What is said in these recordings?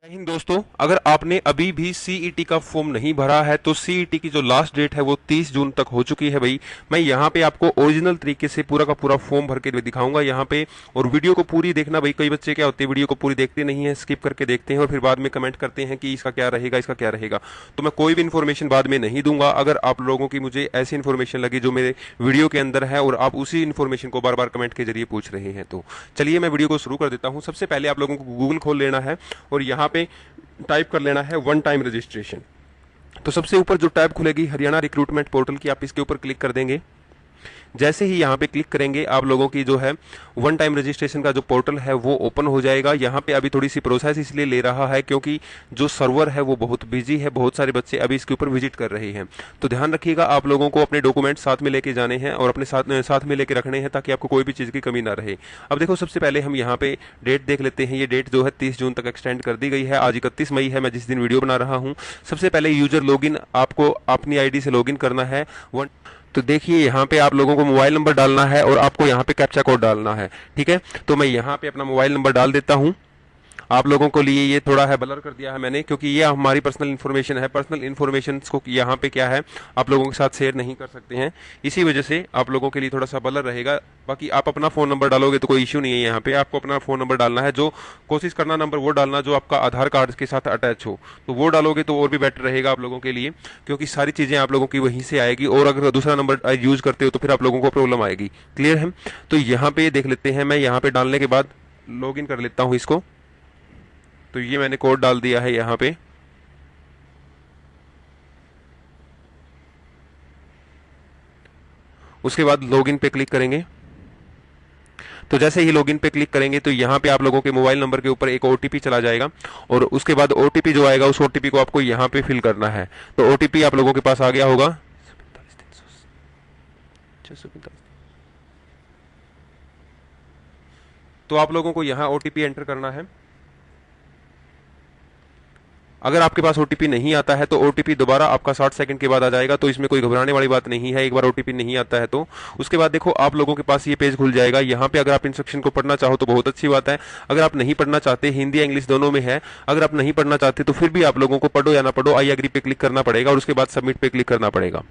जय हिंद दोस्तों, अगर आपने अभी भी सीईटी का फॉर्म नहीं भरा है तो सीईटी की जो लास्ट डेट है वो 30 जून तक हो चुकी है भाई। मैं यहाँ पे आपको ओरिजिनल तरीके से पूरा का पूरा फॉर्म भर के दिखाऊंगा यहाँ पे। और वीडियो को पूरी देखना भाई, कई बच्चे क्या होते हैं वीडियो को पूरी देखते नहीं है, स्किप करके देखते हैं और फिर बाद में कमेंट करते हैं कि इसका क्या रहेगा, इसका क्या रहेगा। तो मैं कोई भी इन्फॉर्मेशन बाद में नहीं दूंगा। अगर आप लोगों की मुझे ऐसी इन्फॉर्मेशन लगी जो मेरे वीडियो के अंदर है और आप उसी इन्फॉर्मेशन को बार बार कमेंट के जरिए पूछ रहे हैं, तो चलिए मैं वीडियो को शुरू कर देता हूँ। सबसे पहले आप लोगों को गूगल खोल लेना है और यहाँ पे टाइप कर लेना है वन टाइम रजिस्ट्रेशन। तो सबसे ऊपर जो टैब खुलेगी हरियाणा रिक्रूटमेंट पोर्टल की, आप इसके ऊपर क्लिक कर देंगे। जैसे ही यहाँ पे क्लिक करेंगे आप लोगों की जो है वन टाइम रजिस्ट्रेशन का जो पोर्टल है वो ओपन हो जाएगा। यहाँ पे अभी थोड़ी सी प्रोसेस इसलिए ले रहा है क्योंकि जो सर्वर है वो बहुत बिजी है, बहुत सारे बच्चे अभी इसके ऊपर विजिट कर रहे हैं। तो ध्यान रखिएगा, आप लोगों को अपने डॉक्यूमेंट साथ में लेके जाने हैं और अपने साथ में लेके रखने हैं ताकि आपको कोई भी चीज़ की कमी ना रहे। अब देखो, सबसे पहले हम यहाँ पे डेट देख लेते हैं। ये डेट जो है 30 जून तक एक्सटेंड कर दी गई है। आज 31 मई है, मैं जिस दिन वीडियो बना रहा हूँ। सबसे पहले यूजर लॉगिन, आपको अपनी आईडी से लॉगिन करना है। तो देखिए यहाँ पे आप लोगों को मोबाइल नंबर डालना है और आपको यहाँ पे कैप्चा कोड डालना है। ठीक है, तो मैं यहाँ पे अपना मोबाइल नंबर डाल देता हूँ। आप लोगों को लिए ये थोड़ा है ब्लर कर दिया है मैंने, क्योंकि ये हमारी पर्सनल इन्फॉर्मेशन है। पर्सनल इन्फॉर्मेशन को यहाँ पे क्या है, आप लोगों के साथ शेयर नहीं कर सकते हैं, इसी वजह से आप लोगों के लिए थोड़ा सा ब्लर रहेगा। बाकी आप अपना फ़ोन नंबर डालोगे तो कोई इश्यू नहीं है। यहाँ पे आपको अपना फ़ोन नंबर डालना है, जो कोशिश करना नंबर वो डालना जो आपका आधार कार्ड के साथ अटैच हो, तो वो डालोगे तो और भी बेटर रहेगा आप लोगों के लिए, क्योंकि सारी चीज़ें आप लोगों की वहीं से आएगी। और अगर दूसरा नंबर यूज़ करते हो तो फिर आप लोगों को प्रॉब्लम आएगी। क्लियर है? तो यहाँ पे देख लेते हैं, मैं यहाँ पे डालने के बाद लॉग इन कर लेता हूँ इसको। तो ये मैंने कोड डाल दिया है यहाँ पे। उसके बाद लॉगिन पे क्लिक करेंगे। तो जैसे ही लॉगिन पे क्लिक करेंगे तो यहाँ पे आप लोगों के मोबाइल नंबर के ऊपर एक ओटीपी चला जाएगा और उसके बाद ओटीपी जो आएगा उस ओटीपी को आपको यहाँ पे फिल करना है। तो ओटीपी आप लोगों के पास आ गया होगा। तो आप लोगों को यहाँ ओटीपी एंटर करना है। अगर आपके पास ओटीपी नहीं आता है तो ओटीपी दोबारा आपका 60 सेकंड के बाद आ जाएगा, तो इसमें कोई घबराने वाली बात नहीं है। एक बार ओटीपी नहीं आता है तो उसके बाद देखो आप लोगों के पास ये पेज खुल जाएगा। यहाँ पे अगर आप इंस्ट्रक्शन को पढ़ना चाहो तो बहुत अच्छी बात है। अगर आप नहीं पढ़ना चाहते, हिंदी या इंग्लिश दोनों में है, अगर आप नहीं पढ़ना चाहते तो फिर भी आप लोगों को पढ़ो या ना पढ़ो आई एग्री पे क्लिक करना पड़ेगा और उसके बाद सबमिट पे क्लिक करना पड़ेगा।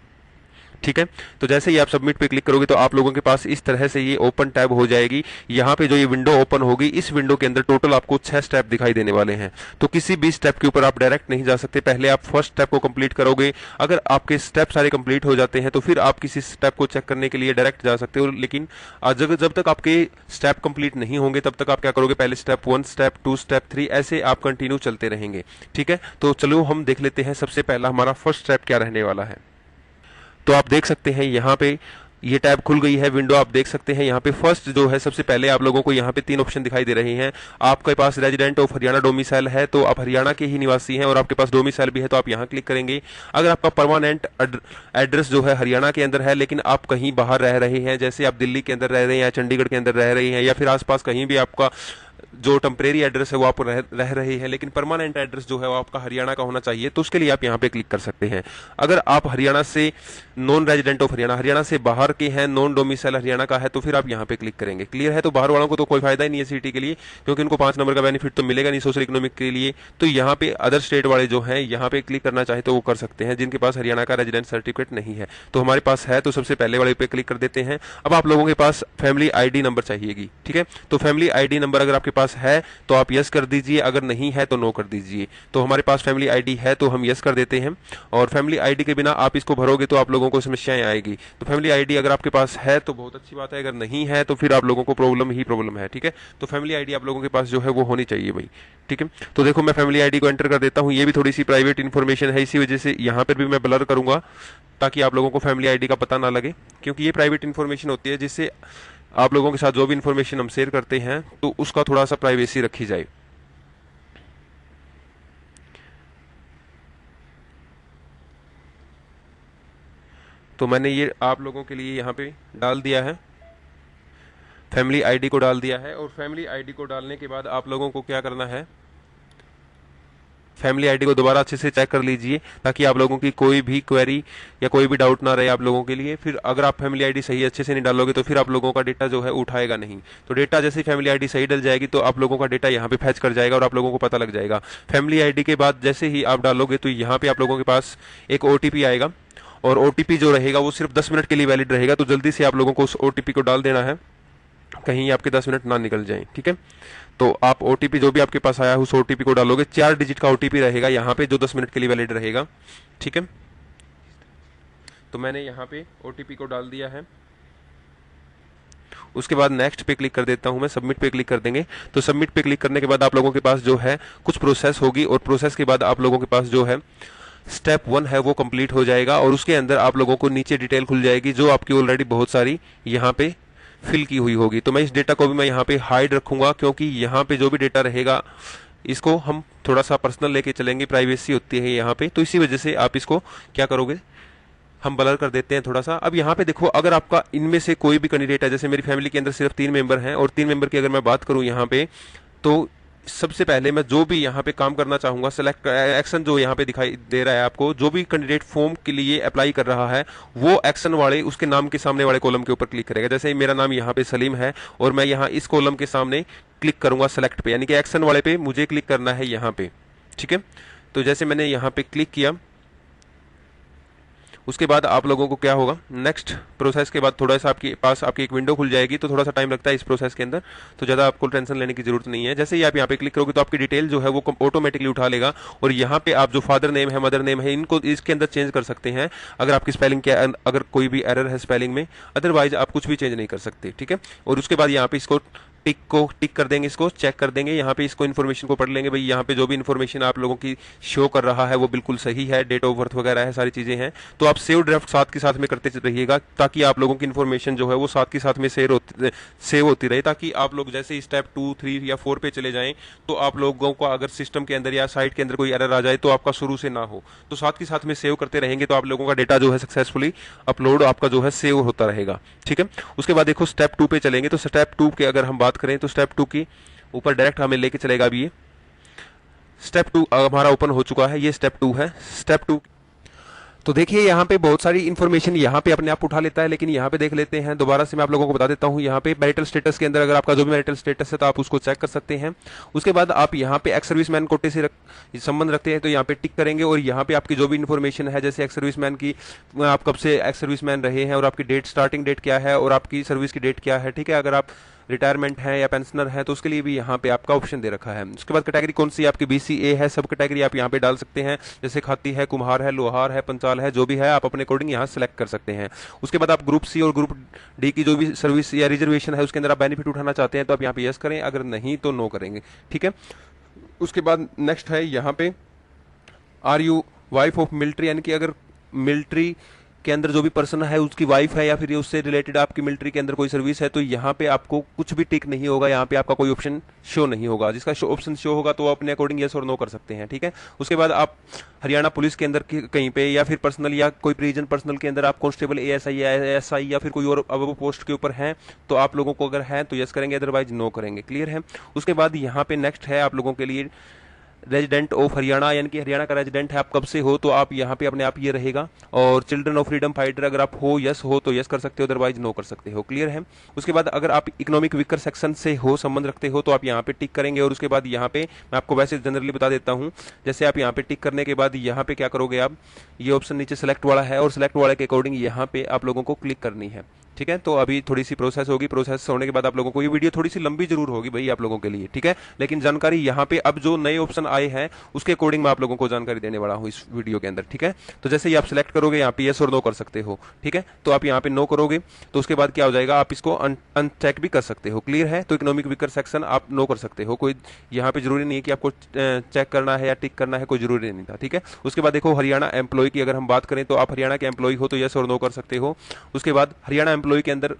ठीक है, तो जैसे ही आप सबमिट पे क्लिक करोगे तो आप लोगों के पास इस तरह से ये ओपन टैब हो जाएगी। यहाँ पे जो ये विंडो ओपन होगी, इस विंडो के अंदर टोटल आपको 6 स्टेप दिखाई देने वाले हैं। तो किसी भी स्टेप के ऊपर आप डायरेक्ट नहीं जा सकते, पहले आप फर्स्ट स्टेप को कंप्लीट करोगे। अगर आपके स्टेप सारे कंप्लीट हो जाते हैं तो फिर आप किसी स्टेप को चेक करने के लिए डायरेक्ट जा सकते हो। लेकिन जब तक आपके स्टेप कंप्लीट नहीं होंगे तब तक आप क्या करोगे, पहले स्टेप 1, स्टेप 2, स्टेप 3, ऐसे आप कंटिन्यू चलते रहेंगे। ठीक है, तो चलो हम देख लेते हैं सबसे पहला हमारा फर्स्ट स्टेप क्या रहने वाला है। तो आप देख सकते हैं यहाँ पे ये टैब खुल गई है, विंडो आप देख सकते हैं। यहाँ पे फर्स्ट जो है, सबसे पहले आप लोगों को यहाँ पे 3 ऑप्शन दिखाई दे रहे हैं। आपके पास रेजिडेंट ऑफ हरियाणा डोमिसाइल है तो आप हरियाणा के ही निवासी हैं और आपके पास डोमिसाइल भी है तो आप यहाँ क्लिक करेंगे। अगर आपका परमानेंट एड्रेस जो है हरियाणा के अंदर है लेकिन आप कहीं बाहर रह रहे हैं, जैसे आप दिल्ली के अंदर रह रहे हैं या चंडीगढ़ के अंदर रह रहे हैं या फिर आसपास कहीं भी आपका जो टेम्परेरी एड्रेस है वो आप रह रहे हैं लेकिन परमानेंट एड्रेस जो है वो आपका हरियाणा का होना चाहिए, तो उसके लिए आप यहाँ पे क्लिक कर सकते हैं। अगर आप हरियाणा से non resident of Haryana, Haryana से बाहर के हैं, नॉन डोमिसाइल हरियाणा का है, तो फिर आप यहाँ पे क्लिक करेंगे। क्लियर है? तो बाहर वालों को तो कोई फायदा ही नहीं है सिटी के लिए, क्योंकि उनको 5 नंबर का बेनिफिट तो मिलेगा नहीं सोशल इकोनॉमिक के लिए। तो यहाँ पे अदर स्टेट वाले जो हैं यहाँ पे क्लिक करना चाहे तो वो कर सकते हैं, जिनके पास हरियाणा का रेजिडेंट सर्टिफिकेट नहीं है। तो हमारे पास है तो सबसे पहले वाले पे क्लिक कर देते हैं। अब आप लोगों के पास फैमिली आईडी नंबर चाहिएगी। ठीक है, तो फैमिली आईडी नंबर अगर आपके पास है तो आप यस कर दीजिए, अगर नहीं है तो नो कर दीजिए। तो हमारे पास फैमिली आईडी है तो हम यस कर देते हैं। और फैमिली आईडी के बिना आप इसको भरोगे तो आप लोगों को समस्याएं आएगी। तो फैमिली आईडी अगर आपके पास है तो बहुत अच्छी बात है, अगर नहीं है तो फिर आप लोगों को प्रॉब्लम ही प्रॉब्लम है। ठीक है, तो फैमिली आईडी आप लोगों के पास जो है वो होनी चाहिए भाई। ठीक है, तो देखो मैं फैमिली आईडी को एंटर कर देता हूँ। ये भी थोड़ी सी प्राइवेट इन्फॉर्मेशन है, इसी वजह से यहाँ पर भी मैं ब्लर करूंगा ताकि आप लोगों को फैमिली आईडी का पता ना लगे, क्योंकि ये प्राइवेट इन्फॉर्मेशन होती है जिससे आप लोगों के साथ जो भी इन्फॉर्मेशन हम शेयर करते हैं तो उसका थोड़ा सा प्राइवेसी रखी जाए। तो मैंने ये आप लोगों के लिए यहाँ पे डाल दिया है, फैमिली आईडी को डाल दिया है। और फैमिली आईडी को डालने के बाद आप लोगों को क्या करना है, फैमिली आईडी को दोबारा अच्छे से चेक कर लीजिए ताकि आप लोगों की कोई भी क्वेरी या कोई भी डाउट ना रहे आप लोगों के लिए। फिर अगर आप फैमिली आईडी सही अच्छे से नहीं डालोगे तो फिर आप लोगों का डेटा जो है उठाएगा नहीं। तो डेटा जैसे फैमिली आईडी सही डल जाएगी तो आप लोगों का डेटा यहाँ पे फैच कर जाएगा और आप लोगों को पता लग जाएगा। फैमिली आईडी के बाद जैसे ही आप डालोगे तो यहाँ पे आप लोगों के पास एक ओटीपी आएगा और ओटीपी जो रहेगा वो सिर्फ 10 मिनट के लिए वैलिड रहेगा। तो जल्दी से आप लोगों को उस ओटीपी को डाल देना है, कहीं आपके 10 मिनट ना निकल जाए। ठीक है, तो आप ओटीपी जो भी आपके पास आया है उस ओटीपी को डालोगे। 4 डिजिट का ओटीपी रहेगा यहाँ पे जो 10 मिनट के लिए वैलिड रहेगा। ठीक है, तो मैंने यहाँ पे ओटीपी को डाल दिया है। उसके बाद नेक्स्ट पे क्लिक कर देता हूं मैं, सबमिट पे क्लिक कर देंगे। तो सबमिट पे क्लिक करने के बाद आप लोगों के पास जो है कुछ प्रोसेस होगी और प्रोसेस के बाद आप लोगों के पास जो है स्टेप 1 है वो कंप्लीट हो जाएगा और उसके अंदर आप लोगों को नीचे डिटेल खुल जाएगी जो आपकी ऑलरेडी बहुत सारी यहाँ पे फिल की हुई होगी। तो मैं इस डेटा को भी मैं यहाँ पे हाइड रखूंगा क्योंकि यहाँ पे जो भी डेटा रहेगा इसको हम थोड़ा सा पर्सनल लेके चलेंगे, प्राइवेसी होती है यहाँ पे, तो इसी वजह से आप इसको क्या करोगे, हम ब्लर कर देते हैं थोड़ा सा। अब यहाँ पे देखो, अगर आपका इनमें से कोई भी कैंडिडेट है, जैसे मेरी फैमिली के अंदर सिर्फ 3 मेंबर हैं और 3 मेंबर की अगर मैं बात करूं यहाँ पे, तो सबसे पहले मैं जो भी यहाँ पे काम करना चाहूंगा, सेलेक्ट एक्शन जो यहाँ पे दिखाई दे रहा है आपको, जो भी कैंडिडेट फॉर्म के लिए अप्लाई कर रहा है वो एक्शन वाले उसके नाम के सामने वाले कॉलम के ऊपर क्लिक करेगा। जैसे मेरा नाम यहाँ पे सलीम है और मैं यहाँ इस कॉलम के सामने क्लिक करूंगा सेलेक्ट पे, यानी कि एक्शन वाले पे मुझे क्लिक करना है यहाँ पे। ठीक है, तो जैसे मैंने यहाँ पे क्लिक किया उसके बाद आप लोगों को क्या होगा, नेक्स्ट प्रोसेस के बाद थोड़ा सा आपके पास आपकी एक विंडो खुल जाएगी। तो थोड़ा सा टाइम लगता है इस प्रोसेस के अंदर, तो ज़्यादा आपको टेंशन लेने की जरूरत नहीं है। जैसे ही आप यहाँ पे क्लिक करोगे तो आपकी डिटेल जो है वो ऑटोमेटिकली उठा लेगा और यहाँ पे आप जो फादर नेम है, मदर नेम है, इनको इसके अंदर चेंज कर सकते हैं अगर आपकी स्पेलिंग के अगर कोई भी एरर है स्पेलिंग में, अदरवाइज आप कुछ भी चेंज नहीं कर सकते। ठीक है, और उसके बाद यहाँ पे इसको टिक कर देंगे, इसको चेक कर देंगे, यहाँ पे इसको इन्फॉर्मेशन को पढ़ लेंगे, भाई यहाँ पे जो भी इन्फॉर्मेशन आप लोगों की शो कर रहा है वो बिल्कुल सही है, डेट ऑफ बर्थ वगैरह है, सारी चीजें हैं। तो आप सेव ड्राफ्ट साथ के साथ में करते रहिएगा ताकि आप लोगों की इन्फॉर्मेशन जो है वो साथ के साथ में सेव होती रहे, ताकि आप लोग जैसे स्टेप 2, 3 या 4 पे चले जाएं तो आप लोगों को अगर सिस्टम के अंदर या साइट के अंदर कोई एरर आ जाए तो आपका शुरू से ना हो। तो साथ के साथ में सेव करते रहेंगे तो आप लोगों का डेटा जो है सक्सेसफुली अपलोड आपका जो है सेव होता रहेगा। ठीक है, उसके बाद देखो स्टेप 2 पे चलेंगे। तो स्टेप 2 के अगर हम बात करें तो स्टेप 2 की ऊपर डायरेक्ट हमें लेके चलेगा। अभी ये स्टेप 2 हमारा ओपन हो चुका है, ये स्टेप 2 है। स्टेप 2 तो देखिए यहाँ पे बहुत सारी इन्फॉर्मेशन यहाँ पे अपने आप उठा लेता है, लेकिन यहाँ पे देख लेते हैं दोबारा से, मैं आप लोगों को बता देता हूँ। यहाँ पे मैरिटल स्टेटस के अंदर अगर आपका जो भी मैरिटल स्टेटस है तो आप उसको चेक कर सकते हैं। उसके बाद आप यहाँ पे एक्स सर्विसमैन कोटे से संबंध रखते हैं तो यहाँ पे टिक करेंगे और यहाँ पे आपकी जो भी इन्फॉर्मेशन है, जैसे एक्स सर्विसमैन की आप कब से एक्स सर्विसमैन रहे हैं और आपकी डेट, स्टार्टिंग डेट क्या है और आपकी सर्विस की डेट क्या है। ठीक है, अगर आप रिटायरमेंट है या पेंशनर है तो उसके लिए भी यहाँ पे आपका ऑप्शन दे रखा है। उसके बाद कैटेगरी कौन सी आपकी बीसीए है, सब कैटेगरी आप यहाँ पे डाल सकते हैं, जैसे खाती है, कुम्हार है, लोहार है, पंचाल है, जो भी है आप अपने अकॉर्डिंग यहाँ सेलेक्ट कर सकते हैं। उसके बाद आप ग्रुप सी और ग्रुप डी की जो भी सर्विस या रिजर्वेशन है उसके अंदर आप बेनिफिट उठाना चाहते हैं तो आप यहाँ पे यस करें, अगर नहीं तो नो करेंगे। ठीक है, उसके बाद नेक्स्ट है यहाँ पे are you wife of military, यानी कि अगर मिलिट्री के अंदर जो भी पर्सन है उसकी वाइफ है या फिर उससे रिलेटेड आपकी मिलिट्री के अंदर कोई सर्विस है तो यहाँ पे आपको कुछ भी टिक नहीं होगा, यहाँ पे आपका कोई ऑप्शन शो नहीं होगा। जिसका ऑप्शन शो होगा तो अपने अकॉर्डिंग यस और नो कर सकते हैं। ठीक है, उसके बाद आप हरियाणा पुलिस के अंदर कहीं पे या फिर पर्सनल या कोई प्रिजन पर्सनल के अंदर आप कांस्टेबल, एएसआई या एसआई या फिर कोई और अब पोस्ट के ऊपर हैं तो आप लोगों को अगर है तो यस करेंगे, अदरवाइज नो करेंगे। क्लियर है। उसके बाद यहाँ पे नेक्स्ट है आप लोगों के लिए रेजिडेंट ऑफ हरियाणा, यानी कि हरियाणा का रेजिडेंट है आप कब से हो तो आप यहाँ पे अपने आप ये रहेगा। और चिल्ड्रन ऑफ फ्रीडम फाइटर अगर आप हो यस हो तो यस कर सकते हो, अदरवाइज नो कर सकते हो। क्लियर है। उसके बाद अगर आप इकोनॉमिक वीकर सेक्शन से हो, संबंध रखते हो तो आप यहाँ पे टिक करेंगे। और उसके बाद यहाँ पे मैं आपको वैसे जनरली बता देता हूँ, जैसे आप यहाँ पे टिक करने के बाद यहाँ पे क्या करोगे, आप ये ऑप्शन नीचे सेलेक्ट वाला है और सिलेक्ट वाले के अकॉर्डिंग यहाँ पे आप लोगों को क्लिक करनी है। ठीक है, तो अभी थोड़ी सी प्रोसेस होगी, प्रोसेस होने के बाद आप लोगों को ये वीडियो थोड़ी सी लंबी जरूर होगी भाई आप लोगों के लिए। ठीक है, लेकिन जानकारी यहाँ पे अब जो नए ऑप्शन आए हैं उसके अकॉर्डिंग मैं आप लोगों को जानकारी देने वाला हूँ इस वीडियो के अंदर। ठीक है, तो जैसे ही आप सिलेक्ट करोगे यहाँ पे यस और नो कर सकते हो। ठीक है, तो आप यहाँ पे नो करोगे तो उसके बाद क्या हो जाएगा, आप इसको अनचेक भी कर सकते हो। क्लियर है, तो इकोनॉमिक वीकर सेक्शन आप नो कर सकते हो, कोई यहाँ पे जरूरी नहीं है कि आपको चेक करना है या टिक करना है, कोई जरूरी नहीं था। ठीक है, उसके बाद देखो हरियाणा एम्प्लॉय की अगर हम बात करें तो आप हरियाणा के एम्प्लॉय हो तो यस और नो कर सकते हो। उसके बाद हरियाणा एम्प्लॉय के अंदर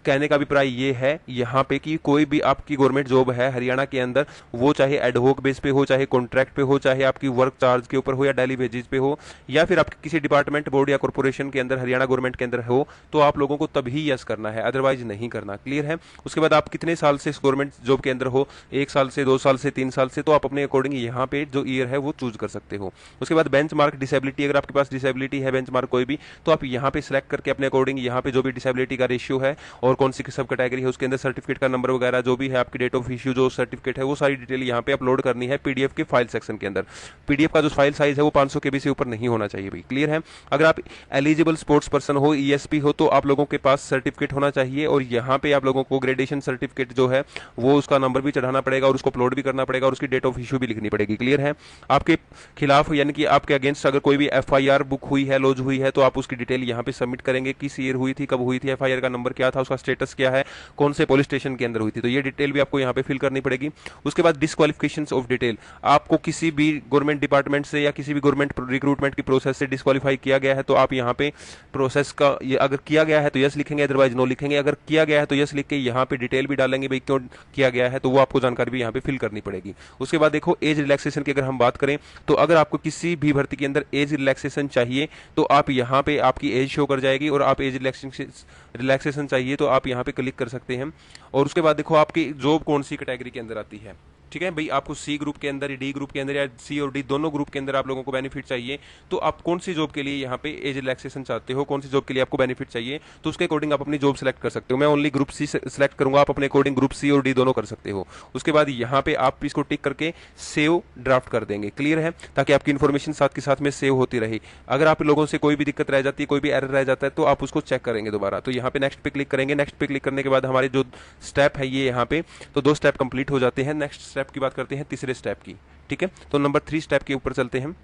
कहने का अभिप्राय ये है यहाँ पे कि कोई भी आपकी गवर्नमेंट जॉब है हरियाणा के अंदर, वो चाहे एडहोक बेस पे हो, चाहे कॉन्ट्रैक्ट पे हो, चाहे आपकी वर्क चार्ज के ऊपर हो या डेली वेजेस पे हो, या फिर आपके किसी डिपार्टमेंट, बोर्ड या कॉर्पोरेशन के अंदर हरियाणा गवर्नमेंट के अंदर हो, तो आप लोगों को तभी यस करना है, अदरवाइज नहीं करना। क्लियर है? उसके बाद आप कितने साल से गवर्नमेंट जॉब के अंदर हो, 1 साल से, 2 साल से, 3 साल से, तो आप अपने अकॉर्डिंग यहाँ पे जो ईयर है वो चूज कर सकते हो। उसके बाद बेंचमार्क डिसेबिलिटी, अगर आपके पास डिसेबिलिटी है बेंचमार्क कोई भी, तो आप यहाँ पे सिलेक्ट करके अपने अकॉर्डिंग यहाँ पे जो भी डिसेबिलिटी का रेशियो है और कौन सी सब कैटेगरी है उसके अंदर सर्टिफिकेट का नंबर वगैरह जो भी है, आपकी डेट ऑफ इश्यू जो सर्टिफिकेट है, वो सारी डिटेल यहाँ पे अपलोड करनी है पीडीएफ के फाइल सेक्शन के अंदर। पीडीएफ का जो फाइल साइज है वो 500 केबी से ऊपर नहीं होना चाहिए भाई। क्लियर है? अगर आप एलिजिबल स्पोर्ट्स पर्सन हो, ईएसपी हो, तो आप लोगों के पास सर्टिफिकेट होना चाहिए और यहाँ पे आप लोगों को ग्रेजुएशन सर्टिफिकेट जो है वो उसका नंबर भी चढ़ाना पड़ेगा और उसको अपलोड भी करना पड़ेगा और उसकी डेट ऑफ इश्यू भी लिखनी पड़ेगी। क्लियर है? आपके खिलाफ यानी कि आपके अगेंस्ट अगर कोई भी एफआईआर बुक हुई है, लॉज हुई है, तो आप उसकी डिटेल यहाँ पे सबमिट करेंगे, किस ईयर हुई थी, कब हुई थी, एफआईआर का नंबर क्या था, उसका स्टेटस क्या है, कौन से पुलिस स्टेशन के अंदर हुई थी, तो ये डिटेल भी आपको यहाँ पे फिल करनी पड़ेगी। उसके बाद डिस्क्वालिफिकेशन ऑफ डिटेल, आपको किसी भी गवर्नमेंट डिपार्टमेंट से या किसी भी गवर्नमेंट रिक्रूटमेंट की प्रोसेस से डिस्क्वालीफाई किया गया है, तो आप यहाँ पे प्रोसेस का ये अगर किया गया है तो यस लिखेंगे, अदरवाइज नो लिखेंगे। अगर किया गया है तो यस लिख के यहाँ पे डिटेल भी डालेंगे भाई क्यों किया गया है, तो वो आपको जानकारी भी यहाँ पे फिल करनी पड़ेगी। उसके बाद देखो एज रिलैक्सेशन की अगर हम बात करें, तो अगर आपको किसी भी भर्ती के अंदर एज रिलैक्सेशन चाहिए तो आप यहाँ पे आपकी एज शो कर जाएगी और आप एज रिलैक्सेशन चाहिए तो आप यहाँ पे क्लिक कर सकते हैं। और उसके बाद देखो आपकी जॉब कौन सी कैटेगरी के अंदर आती है। ठीक है भाई, आपको सी ग्रुप के अंदर, डी ग्रुप के अंदर या सी और डी दोनों ग्रुप के अंदर आप लोगों को बेनिफिट चाहिए, तो आप कौन सी जॉब के लिए यहाँ पे एज रिलैक्सेशन चाहते हो, कौन सी जॉब के लिए आपको बेनिफिट चाहिए, तो उसके अकॉर्डिंग आप अपनी जॉब सेलेक्ट कर सकते हो। मैं ओनली ग्रुप सी सेलेक्ट करूंगा, आप अपने अकॉर्डिंग ग्रुप सी और डी दोनों कर सकते हो। उसके बाद यहाँ पे आप इसको टिक करके सेव ड्राफ्ट कर देंगे। क्लियर है? ताकि आपकी इन्फॉर्मेशन साथ के साथ में सेव होती रहे। अगर आप लोगों से कोई भी दिक्कत रह जाती है, कोई भी एरर रह जाता है, तो आप उसको चेक करेंगे दोबारा। तो यहाँ पे नेक्स्ट पे क्लिक करेंगे। नेक्स्ट पे क्लिक करने के बाद हमारे जो स्टेप है ये यहाँ पे, तो 2 स्टेप कंप्लीट हो जाते हैं। नेक्स्ट स्टेप की बात करते हैं, तीसरे स्टेप की। ठीक है, तो नंबर 3 स्टेप के ऊपर चलते हैं।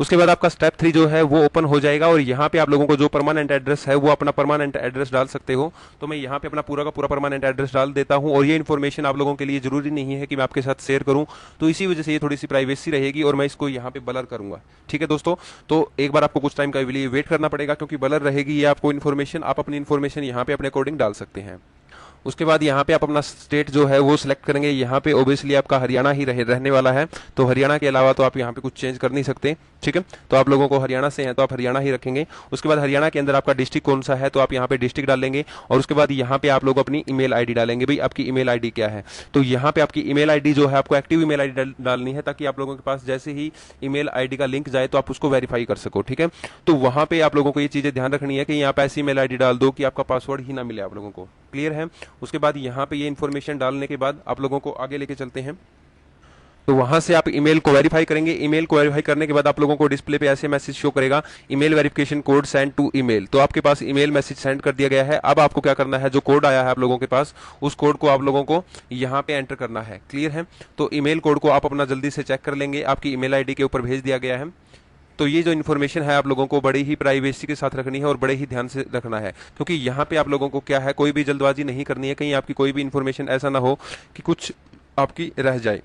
उसके बाद आपका स्टेप 3 जो है वो ओपन हो जाएगा और यहाँ पे आप लोगों को जो परमानेंट एड्रेस है वो अपना परमानेंट एड्रेस डाल सकते हो। तो मैं यहाँ पे अपना पूरा का पूरा परमानेंट एड्रेस डाल देता हूँ और ये इन्फॉर्मेशन आप लोगों के लिए जरूरी नहीं है कि मैं आपके साथ शेयर करूँ, तो इसी वजह से ये थोड़ी सी प्राइवेसी रहेगी और मैं इसको यहाँ पे ब्लर करूंगा। ठीक है दोस्तों, तो एक बार आपको कुछ टाइम का लिए वेट करना पड़ेगा क्योंकि ब्लर रहेगी ये आपको इन्फॉर्मेशन, आप अपनी इन्फॉर्मेशन यहाँ पे अपने अकॉर्डिंग डाल सकते हैं। उसके बाद यहाँ पे आप अपना स्टेट जो है वो सिलेक्ट करेंगे। यहाँ पे ओबियसली आपका हरियाणा ही रहने वाला है, तो हरियाणा के अलावा तो आप यहाँ पे कुछ चेंज कर नहीं सकते। ठीक है, तो आप लोगों को हरियाणा से हैं तो आप हरियाणा ही रखेंगे। उसके बाद हरियाणा के अंदर आपका डिस्ट्रिक्ट कौन सा है, तो आप यहाँ पे डिस्ट्रिक्ट डालेंगे और उसके बाद यहाँ पे आप लोग अपनी ईमेल आईडी डालेंगे। भाई आपकी ईमेल आईडी क्या है, तो यहाँ पे आपकी ईमेल आईडी जो है आपको एक्टिव ईमेल आईडी डालनी है, ताकि आप लोगों के पास जैसे ही ईमेल आईडी का लिंक जाए तो आप उसको वेरीफाई कर सको। ठीक है, तो वहां पे आप लोगों को ये चीजें ध्यान रखनी है कि यहाँ पे ऐसी ईमेल आईडी डाल दो कि आपका पासवर्ड ही ना मिले आप लोगों को। क्लियर है? उसके बाद यहाँ पे ये इन्फॉर्मेशन डालने के बाद आप लोगों को आगे लेके चलते हैं। तो वहां से आप ईमेल को वेरीफाई करेंगे। ईमेल को वेरीफाई करने के बाद आप लोगों को डिस्प्ले पे ऐसे मैसेज शो करेगा, email verification code send to email. तो आपके पास ईमेल मैसेज सेंड कर दिया गया है। अब आपको क्या करना है, जो कोड आया है आप लोगों के पास, उस कोड को आप लोगों को यहाँ पे एंटर करना है। क्लियर है? तो ईमेल कोड को आप अपना जल्दी से चेक कर लेंगे, आपकी ईमेल आईडी के ऊपर भेज दिया गया है। तो ये जो इन्फॉर्मेशन है आप लोगों को बड़े ही प्राइवेसी के साथ रखनी है और बड़े ही ध्यान से रखना है, क्योंकि यहाँ पे आप लोगों को क्या है, कोई भी जल्दबाजी नहीं करनी है, कहीं आपकी कोई भी इन्फॉर्मेशन ऐसा ना हो कि कुछ आपकी रह जाए।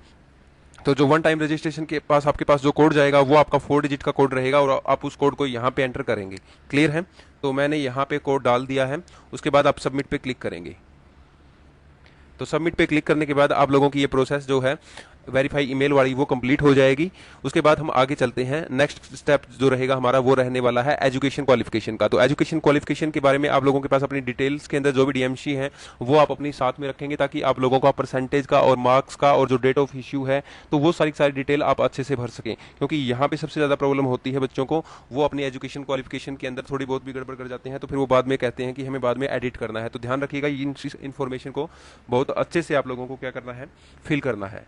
तो जो वन टाइम रजिस्ट्रेशन के पास आपके पास जो कोड जाएगा वो आपका 4 डिजिट का कोड रहेगा और आप उस कोड को यहाँ पे एंटर करेंगे। क्लियर है? तो मैंने यहाँ पे कोड डाल दिया है। उसके बाद आप सबमिट पे क्लिक करेंगे। तो सबमिट पे क्लिक करने के बाद आप लोगों की ये प्रोसेस जो है वेरीफाई ईमेल वाली वो कंप्लीट हो जाएगी। उसके बाद हम आगे चलते हैं। नेक्स्ट स्टेप जो रहेगा हमारा वो रहने वाला है एजुकेशन क्वालिफिकेशन का। तो एजुकेशन क्वालिफिकेशन के बारे में आप लोगों के पास अपनी डिटेल्स के अंदर जो भी डीएमसी है वो आप अपनी साथ में रखेंगे, ताकि आप लोगों का परसेंटेज का और मार्क्स का और जो डेट ऑफ इश्यू है तो वो सारी डिटेल आप अच्छे से भर सकें। क्योंकि यहाँ पे सबसे ज्यादा प्रॉब्लम होती है बच्चों को, वो अपनी एजुकेशन क्वालिफिकेशन के अंदर थोड़ी बहुत भी गड़बड़ कर जाते हैं, तो फिर वो बाद में कहते हैं कि हमें बाद में एडिट करना है। तो ध्यान रखिएगा इन इन्फॉर्मेशन को बहुत अच्छे से आप लोगों को क्या करना है, फिल करना है।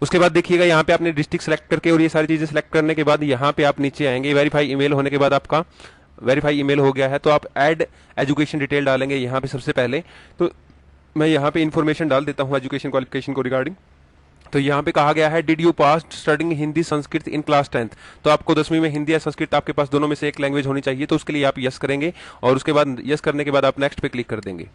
उसके बाद देखिएगा यहाँ पे आपने डिस्ट्रिक्ट सेलेक्ट करके और ये सारी चीजें सेलेक्ट करने के बाद यहाँ पे आप नीचे आएंगे। वेरीफाई ईमेल होने के बाद आपका वेरीफाई ईमेल हो गया है, तो आप ऐड एजुकेशन डिटेल डालेंगे यहाँ पे सबसे पहले। तो मैं यहाँ पे इन्फॉर्मेशन डाल देता हूँ एजुकेशन क्वालिफिकेशन को रिगार्डिंग। तो यहाँ पे कहा गया है did you pass studying Hindi Sanskrit in class 10th। तो आपको 10वीं में हिंदी या संस्कृत आपके पास दोनों में से एक लैंग्वेज होनी चाहिए, तो उसके लिए आप यस करेंगे और उसके बाद यस करने के बाद आप नेक्स्ट पे क्लिक कर देंगे।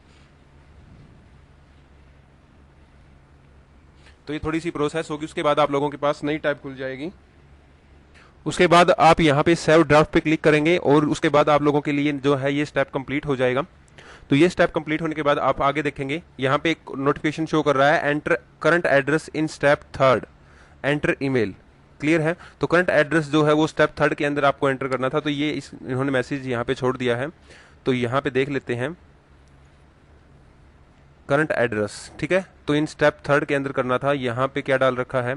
तो ये थोड़ी सी प्रोसेस होगी, उसके बाद आप लोगों के पास नई टैब खुल जाएगी। उसके बाद आप यहाँ पे सेव ड्राफ्ट पे क्लिक करेंगे और उसके बाद आप लोगों के लिए जो है ये स्टेप कंप्लीट हो जाएगा। तो ये स्टेप कंप्लीट होने के बाद आप आगे देखेंगे यहाँ पे एक नोटिफिकेशन शो कर रहा है, enter current address in step third, enter email. Clear है? तो करंट एड्रेस जो है वो स्टेप थर्ड के अंदर आपको एंटर करना था, तो ये इन्होंने मैसेज यहाँ पे छोड़ दिया है। तो यहाँ पे देख लेते हैं करंट एड्रेस, ठीक है। तो इन स्टेप थर्ड के अंदर करना था, यहाँ पे क्या डाल रखा है,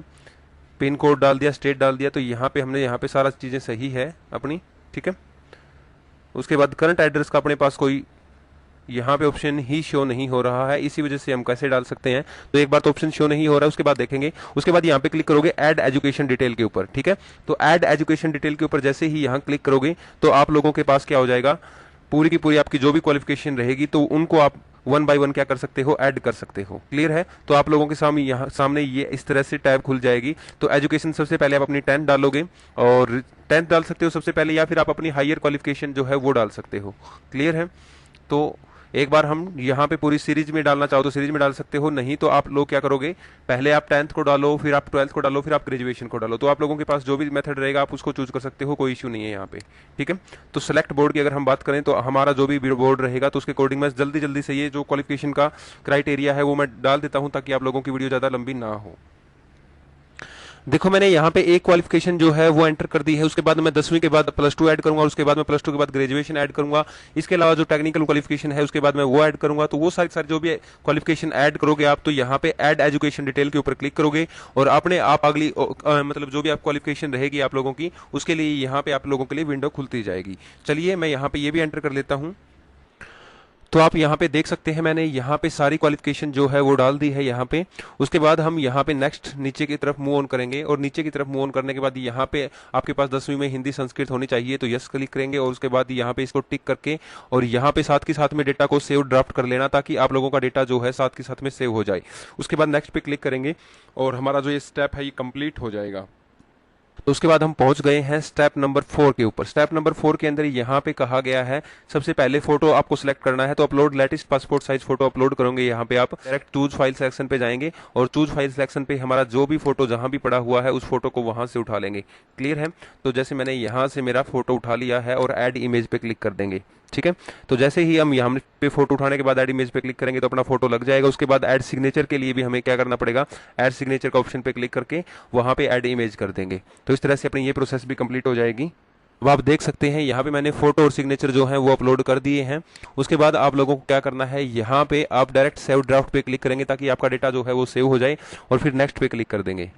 पिन कोड डाल दिया, स्टेट डाल दिया, तो यहाँ पे हमने यहाँ पे सारा चीज़ें सही है अपनी, ठीक है। उसके बाद करंट एड्रेस का अपने पास कोई यहाँ पे ऑप्शन ही शो नहीं हो रहा है, इसी वजह से हम कैसे डाल सकते हैं। तो एक बार तो ऑप्शन शो नहीं हो रहा है, उसके बाद देखेंगे, उसके बाद यहाँ पे क्लिक करोगे ऐड एजुकेशन डिटेल के ऊपर, ठीक है। तो ऐड एजुकेशन डिटेल के ऊपर जैसे ही यहाँ क्लिक करोगे तो आप लोगों के पास क्या हो जाएगा, पूरी की पूरी आपकी जो भी क्वालिफिकेशन रहेगी तो उनको आप वन बाय वन क्या कर सकते हो, ऐड कर सकते हो। क्लियर है? तो आप लोगों के सामने ये इस तरह से टैब खुल जाएगी। तो एजुकेशन सबसे पहले आप अपनी 10th डालोगे, और 10th डाल सकते हो सबसे पहले, या फिर आप अपनी हायर क्वालिफिकेशन जो है वो डाल सकते हो। क्लियर है? तो एक बार हम यहाँ पे पूरी सीरीज में डालना चाहो तो सीरीज में डाल सकते हो, नहीं तो आप लोग क्या करोगे, पहले आप 10th को डालो, फिर आप 12th को डालो, फिर आप ग्रेजुएशन को डालो। तो आप लोगों के पास जो भी मेथड रहेगा आप उसको चूज कर सकते हो, कोई इश्यू नहीं है यहाँ पे, ठीक है। तो सेलेक्ट बोर्ड की अगर हम बात करें तो हमारा जो भी बोर्ड रहेगा तो उसके अकॉर्डिंग मैं जल्दी जल्दी से ये जो क्वालिफिकेशन का क्राइटेरिया है वो मैं डाल देता हूँ, ताकि आप लोगों की वीडियो ज़्यादा लंबी ना हो। देखो मैंने यहाँ पे एक क्वालिफिकेशन जो है वो एंटर कर दी है, उसके बाद मैं 10वीं के बाद +2 ऐड करूंगा, उसके बाद मैं +2 के बाद ग्रेजुएशन ऐड करूंगा, इसके अलावा जो टेक्निकल क्वालिफिकेशन है उसके बाद मैं वो ऐड करूंगा। तो वो सारी जो भी क्वालिफिकेशन ऐड करोगे आप, तो यहाँ पे ऐड एजुकेशन डिटेल के ऊपर क्लिक करोगे और अपने आप अगली मतलब जो भी आप क्वालिफिकेशन रहेगी आप लोगों की, उसके लिए यहाँ पे आप लोगों के लिए विंडो खुलती जाएगी। चलिए मैं यहाँ पे ये भी एंटर कर लेता हूँ। तो आप यहाँ पे देख सकते हैं मैंने यहाँ पे सारी क्वालिफिकेशन जो है वो डाल दी है यहाँ पे। उसके बाद हम यहाँ पे नेक्स्ट नीचे की तरफ मूव ऑन करेंगे, और नीचे की तरफ मूव ऑन करने के बाद यहाँ पे आपके पास 10वीं में हिंदी संस्कृत होनी चाहिए, तो यस क्लिक करेंगे, और उसके बाद यहाँ पे इसको टिक करके और यहाँ पे साथ के साथ में डेटा को सेव ड्राफ्ट कर लेना, ताकि आप लोगों का डेटा जो है साथ के साथ में सेव हो जाए। उसके बाद नेक्स्ट पे क्लिक करेंगे और हमारा जो ये स्टेप है ये कंप्लीट हो जाएगा। तो उसके बाद हम पहुंच गए हैं स्टेप नंबर 4 के ऊपर। स्टेप नंबर 4 के अंदर यहाँ पे कहा गया है सबसे पहले फोटो आपको सिलेक्ट करना है, तो upload latest passport size photo upload करोगे। यहाँ पे आप डायरेक्ट चूज फाइल सिलेक्शन पे जाएंगे और चूज फाइल सिलेक्शन पे हमारा जो भी फोटो जहां भी पड़ा हुआ है उस फोटो को वहां से उठा लेंगे। क्लियर है? तो जैसे मैंने यहाँ से मेरा फोटो उठा लिया है और ऐड इमेज पे क्लिक कर देंगे, ठीक है। तो जैसे ही हम यहाँ पे फोटो उठाने के बाद ऐड इमेज पे क्लिक करेंगे तो अपना फोटो लग जाएगा। उसके बाद ऐड सिग्नेचर के लिए भी हमें क्या करना पड़ेगा, ऐड सिग्नेचर का ऑप्शन पे क्लिक करके वहां पे ऐड इमेज कर देंगे। तो इस तरह से अपनी ये प्रोसेस भी कंप्लीट हो जाएगी। अब आप देख सकते हैं यहाँ पे मैंने फोटो और सिग्नेचर जो है वो अपलोड कर दिए हैं। उसके बाद आप लोगों को क्या करना है, यहाँ पे आप डायरेक्ट सेव ड्राफ्ट पे क्लिक करेंगे ताकि आपका डेटा जो है वो सेव हो जाए, और फिर नेक्स्ट पे क्लिक कर देंगे।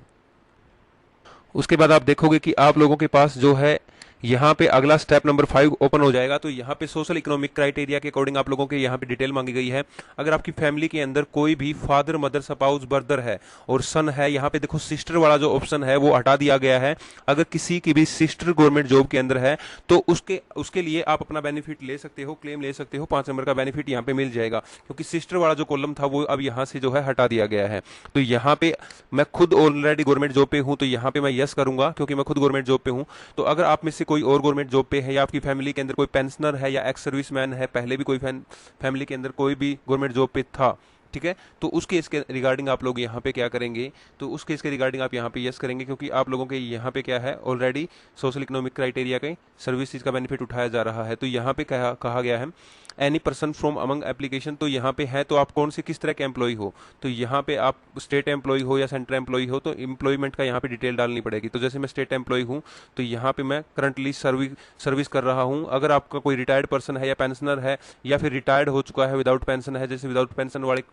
उसके बाद आप देखोगे कि आप लोगों के पास जो है यहाँ पे अगला स्टेप नंबर 5 ओपन हो जाएगा। तो यहाँ पे सोशल इकोनॉमिक क्राइटेरिया के अकॉर्डिंग आप लोगों के यहाँ पे डिटेल मांगी गई है। अगर आपकी फैमिली के अंदर कोई भी फादर मदर स्पाउस ब्रदर है और सन है, यहाँ पे देखो सिस्टर वाला जो ऑप्शन है वो हटा दिया गया है। अगर किसी की भी सिस्टर गवर्नमेंट जॉब के अंदर है तो उसके लिए आप अपना बेनिफिट ले सकते हो, क्लेम ले सकते हो, 5 नंबर का बेनिफिट यहाँ पे मिल जाएगा, क्योंकि सिस्टर वाला जो कॉलम था वो अब यहाँ से जो है हटा दिया गया है। तो यहाँ पे मैं खुद ऑलरेडी गवर्नमेंट जॉब पे हूँ, तो यहाँ पे मैं यस करूंगा क्योंकि मैं खुद गवर्नमेंट जॉब पे हूँ। तो अगर आप में से कोई और गवर्नमेंट जॉब पे है, या आपकी फैमिली के अंदर कोई पेंशनर है या एक्स सर्विसमैन है, पहले भी कोई फैमिली के अंदर कोई भी गवर्नमेंट जॉब पे था, ठीक है, तो उस केस के रिगार्डिंग आप लोग यहाँ पे क्या करेंगे, तो उस केस के रिगार्डिंग आप यहाँ पे यस करेंगे, क्योंकि आप लोगों के यहाँ पे क्या है, ऑलरेडी सोशल इकोनॉमिक क्राइटेरिया के सर्विसेज का बेनिफिट उठाया जा रहा है। तो यहाँ पे कहा गया है any person from among application, तो यहाँ पे है तो आप कौन से किस तरह के एम्प्लॉय हो, तो यहाँ पे आप स्टेट एम्प्लॉय हो या सेंट्रल एम्प्लॉय हो, तो एम्प्लॉयमेंट का यहाँ पे डिटेल डालनी पड़ेगी। तो जैसे मैं स्टेट एम्प्लॉय हूँ तो यहाँ पे मैं करंटली सर्विस कर रहा हूँ। अगर आपका कोई रिटायर्ड पर्सन है या पेंशनर है या फिर रिटायर्ड हो चुका है, विदाउट पेंशन है, जैसे विदाउट पेंशन वाले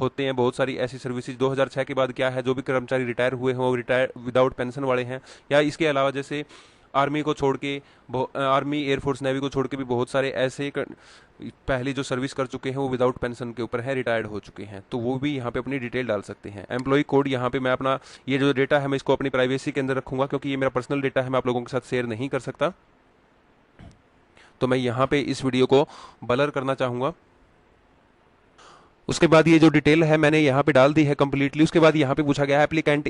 होते हैं बहुत सारी ऐसी सर्विसेज, 2006 के बाद क्या है, जो भी कर्मचारी रिटायर हुए हैं वो रिटायर विदाउट पेंशन वाले हैं, या इसके अलावा जैसे आर्मी को छोड़ के, आर्मी एयरफोर्स नेवी को छोड़ के भी बहुत सारे ऐसे पहले जो सर्विस कर चुके हैं वो विदाउट पेंशन के ऊपर है, रिटायर्ड हो चुके हैं, तो वो भी यहाँ पे अपनी डिटेल डाल सकते हैं। एम्प्लॉय कोड यहाँ पे मैं अपना ये जो डेटा है मैं इसको अपनी प्राइवेसी के अंदर रखूंगा, क्योंकि ये मेरा पर्सनल डेटा है, मैं आप लोगों के साथ शेयर नहीं कर सकता। तो मैं यहाँ पे इस वीडियो को ब्लर करना चाहूंगा। उसके बाद ये जो डिटेल है मैंने यहाँ पे डाल दी है कंप्लीटली। उसके बाद यहाँ पे पूछा गया है एप्लीकेंट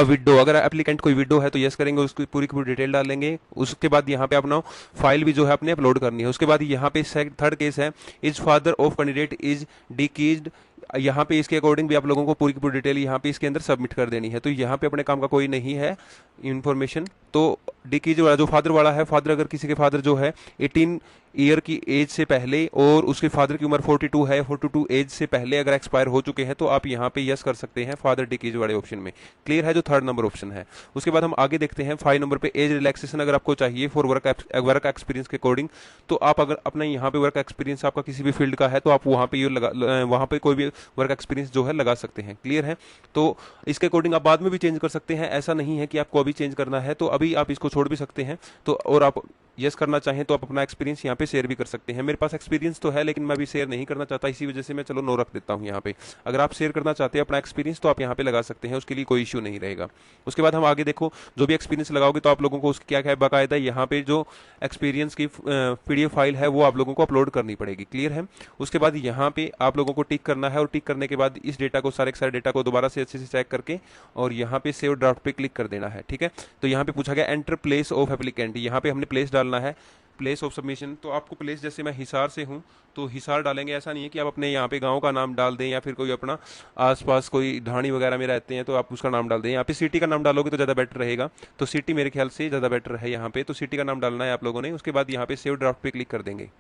विडो, अगर एप्लीकेंट कोई विडो है तो यस करेंगे, उसकी पूरी की पूरी डिटेल डाल लेंगे। उसके बाद यहाँ पे अपना फाइल भी जो है अपने अपलोड करनी है। उसके बाद यहाँ पे थर्ड केस है, is father of candidate is deceased यहाँ पे इसके अकॉर्डिंग भी आप लोगों को पूरी की पूरी डिटेल यहाँ पे इसके अंदर सबमिट कर देनी है। तो यहाँ पे अपने काम का कोई नहीं है इन्फॉर्मेशन। तो डिकीज वाला जो फादर वाला है, फादर अगर किसी के फादर जो है 18 ईयर की एज से पहले और उसके फादर की उम्र 42 है, 42 एज से पहले अगर एक्सपायर हो चुके हैं तो आप यहाँ पे यस कर सकते हैं फादर डिकीज वाले ऑप्शन में। क्लियर है, जो 3rd नंबर ऑप्शन है। उसके बाद हम आगे देखते हैं 5 नंबर पे एज रिलैक्सेशन अगर आपको चाहिए फॉर वर्क एक्सपीरियंस के अकॉर्डिंग। तो आप अगर अपना यहाँ पे वर्क एक्सपीरियंस आपका किसी भी फील्ड का है तो आप वहाँ पे वहाँ पे कोई भी वर्क एक्सपीरियंस जो है लगा सकते हैं। क्लियर है, तो इसके अकॉर्डिंग आप बाद में भी चेंज कर सकते हैं, ऐसा नहीं है कि आपको अभी चेंज करना है, तो अभी आप इसको छोड़ भी सकते हैं। तो और आप यस करना चाहें तो आप अपना एक्सपीरियंस यहाँ पे शेयर भी कर सकते हैं। मेरे पास एक्सपीरियंस तो है लेकिन मैं अभी शेयर नहीं करना चाहता, इसी वजह से मैं चलो नो रख देता हूँ यहाँ पे। अगर आप शेयर करना चाहते हैं अपना एक्सपीरियंस तो आप यहाँ पे लगा सकते हैं, उसके लिए कोई इश्यू नहीं रहेगा। उसके बाद हम आगे देखो, जो भी एक्सपीरियंस लगाओगे तो आप लोगों को उसकी क्या क्या बाकायदा यहाँ पे जो एक्सपीरियंस की पीडीएफ फाइल है वो आप लोगों को अपलोड करनी पड़ेगी। क्लियर है, उसके बाद यहाँ पे आप लोगों को टिक करना है और टिक करने के बाद इस डेटा को सारे के सारे डेटा को दोबारा से अच्छे से चेक करके और यहाँ पे सेव ड्राफ्ट पे क्लिक कर देना है। ठीक है, तो यहाँ पे पूछा गया एंटर प्लेस ऑफ एप्लीकेंट, यहाँ पे हमने प्लेस डालना है, प्लेस ऑफ सबमिशन। तो आपको प्लेस, जैसे मैं हिसार से हूँ तो हिसार डालेंगे, ऐसा नहीं है कि आप अपने यहाँ पे गांव का नाम डाल दें या फिर कोई अपना आसपास कोई ढाणी वगैरह में रहते हैं तो आप उसका नाम डाल दें। यहाँ पे सिटी का नाम डालोगे तो ज़्यादा बेटर रहेगा, तो सिटी मेरे ख्याल से ज़्यादा बेटर है यहाँ पे, तो सिटी का नाम डालना है आप लोगों ने। उसके बाद यहाँ पे सेव ड्राफ्ट पे क्लिक कर देंगे।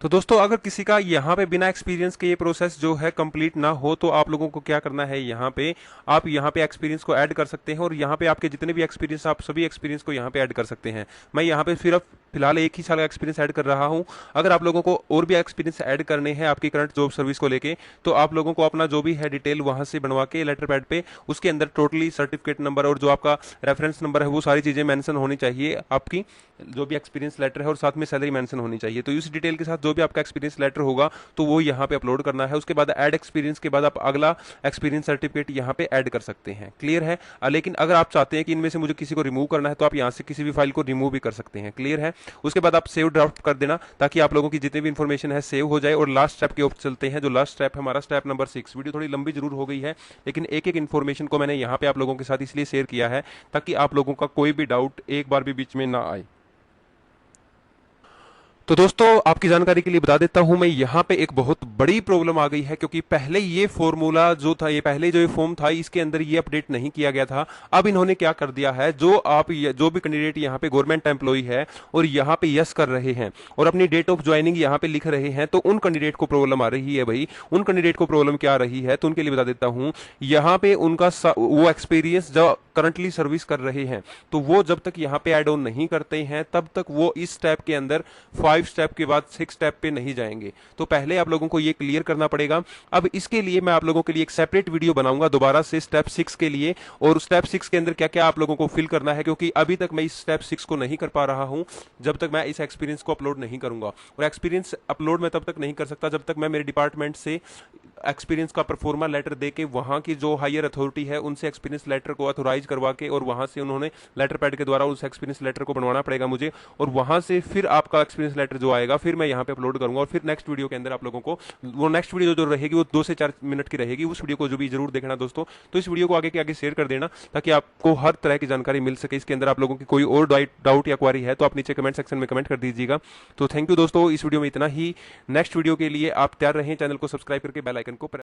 तो दोस्तों अगर किसी का यहाँ पे बिना एक्सपीरियंस के ये प्रोसेस जो है कंप्लीट ना हो तो आप लोगों को क्या करना है, यहाँ पे आप यहाँ पे एक्सपीरियंस को ऐड कर सकते हैं और यहाँ पे आपके जितने भी एक्सपीरियंस आप सभी एक्सपीरियंस को यहाँ पे ऐड कर सकते हैं। मैं यहाँ पे सिर्फ फिलहाल 1 ही साल का एक्सपीरियंस ऐड कर रहा हूँ। अगर आप लोगों को और भी एक्सपीरियंस ऐड करने हैं आपकी करंट जॉब सर्विस को लेके तो आप लोगों को अपना जो भी है डिटेल वहां से बनवा के लेटर पैड पे उसके अंदर टोटली सर्टिफिकेट नंबर और जो आपका रेफरेंस नंबर है वो सारी चीजें मेंशन होनी चाहिए, आपकी जो भी एक्सपीरियंस लेटर है और साथ में सैलरी मेंशन होनी चाहिए। तो इस डिटेल के साथ जो भी आपका एक्सपीरियंस लेटर होगा तो वो यहाँ पे अपलोड करना है। उसके बाद ऐड एक्सपीरियंस के बाद आप अगला एक्सपीरियंस सर्टिफिकेट यहाँ पे ऐड कर सकते हैं। क्लियर है, लेकिन अगर आप चाहते हैं कि इनमें से मुझे किसी को रिमूव करना है तो आप यहाँ से किसी भी फाइल को रिमूव भी कर सकते हैं। क्लियर है, उसके बाद आप सेव ड्राफ्ट कर देना ताकि आप लोगों की जितनी भी इंफॉर्मेशन है सेव हो जाए। और लास्ट स्टेप की ओर चलते हैं, जो लास्ट स्टेप है हमारा स्टेप नंबर 6। वीडियो थोड़ी लंबी जरूर हो गई है लेकिन एक एक इन्फॉर्मेशन को मैंने यहाँ पे आप लोगों के साथ इसलिए शेयर किया है ताकि आप लोगों का कोई भी डाउट एक बार भी बीच में ना आए। तो दोस्तों आपकी जानकारी के लिए बता देता हूं मैं, यहाँ पे एक बहुत बड़ी प्रॉब्लम आ गई है क्योंकि पहले ये फॉर्मूला जो था, ये पहले जो ये फॉर्म था इसके अंदर ये अपडेट नहीं किया गया था। अब इन्होंने क्या कर दिया है, जो भी कैंडिडेट यहाँ पे गवर्नमेंट एम्प्लॉई है और यहाँ पे यस कर रहे हैं और अपनी डेट ऑफ ज्वाइनिंग यहाँ पे लिख रहे हैं तो उन कैंडिडेट को प्रॉब्लम आ रही है। भाई उन कैंडिडेट को प्रॉब्लम क्या आ रही है तो उनके लिए बता देता हूँ, यहाँ पे उनका वो एक्सपीरियंस जो करंटली सर्विस कर रहे हैं तो वो जब तक यहाँ पे एड ऑन नहीं करते हैं तब तक वो इस स्टेप के अंदर 5 स्टेप के बाद 6 स्टेप पे नहीं जाएंगे। तो पहले आप लोगों को ये क्लियर करना पड़ेगा। अब इसके लिए मैं आप लोगों के लिए एक सेपरेट वीडियो बनाऊंगा दोबारा से स्टेप 6 के लिए, और स्टेप 6 के अंदर क्या क्या आप लोगों को फिल करना है, क्योंकि अभी तक मैं इस स्टेप 6 को नहीं कर पा रहा हूं जब तक मैं इस एक्सपीरियंस को अपलोड नहीं करूंगा। और एक्सपीरियंस अपलोड मैं तब तक नहीं कर सकता जब तक मैं मेरे डिपार्टमेंट से एक्सपीरियंस का परफॉर्मा लेटर देके वहां की जो हायर अथॉरिटी है उनसे एक्सपीरियंस लेटर को अथोराइज करवा के और वहां से उन्होंने लेटर पैड के द्वारा उस एक्सपीरियंस लेटर को बनवाना पड़ेगा मुझे, और वहां से फिर आपका एक्सपीरियंस लेटर जो आएगा फिर मैं यहाँ पे अपलोड करूंगा। और फिर नेक्स्ट वीडियो के अंदर आप लोगों को वो नेक्स्ट वीडियो जो रहेगी वो 2 से 4 मिनट की रहेगी, उस वीडियो को जो भी जरूर देखना दोस्तों। तो इस वीडियो को आगे के आगे शेयर कर देना ताकि आपको हर तरह की जानकारी मिल सके। इसके अंदर आप लोगों की कोई और डाउट या क्वारी है तो आप नीचे कमेंट सेक्शन में कमेंट कर दीजिएगा। तो थैंक यू दोस्तों, इस वीडियो में इतना ही। नेक्स्ट वीडियो के लिए आप तैयार रहें, चैनल को सब्सक्राइब करके बेल आइकन को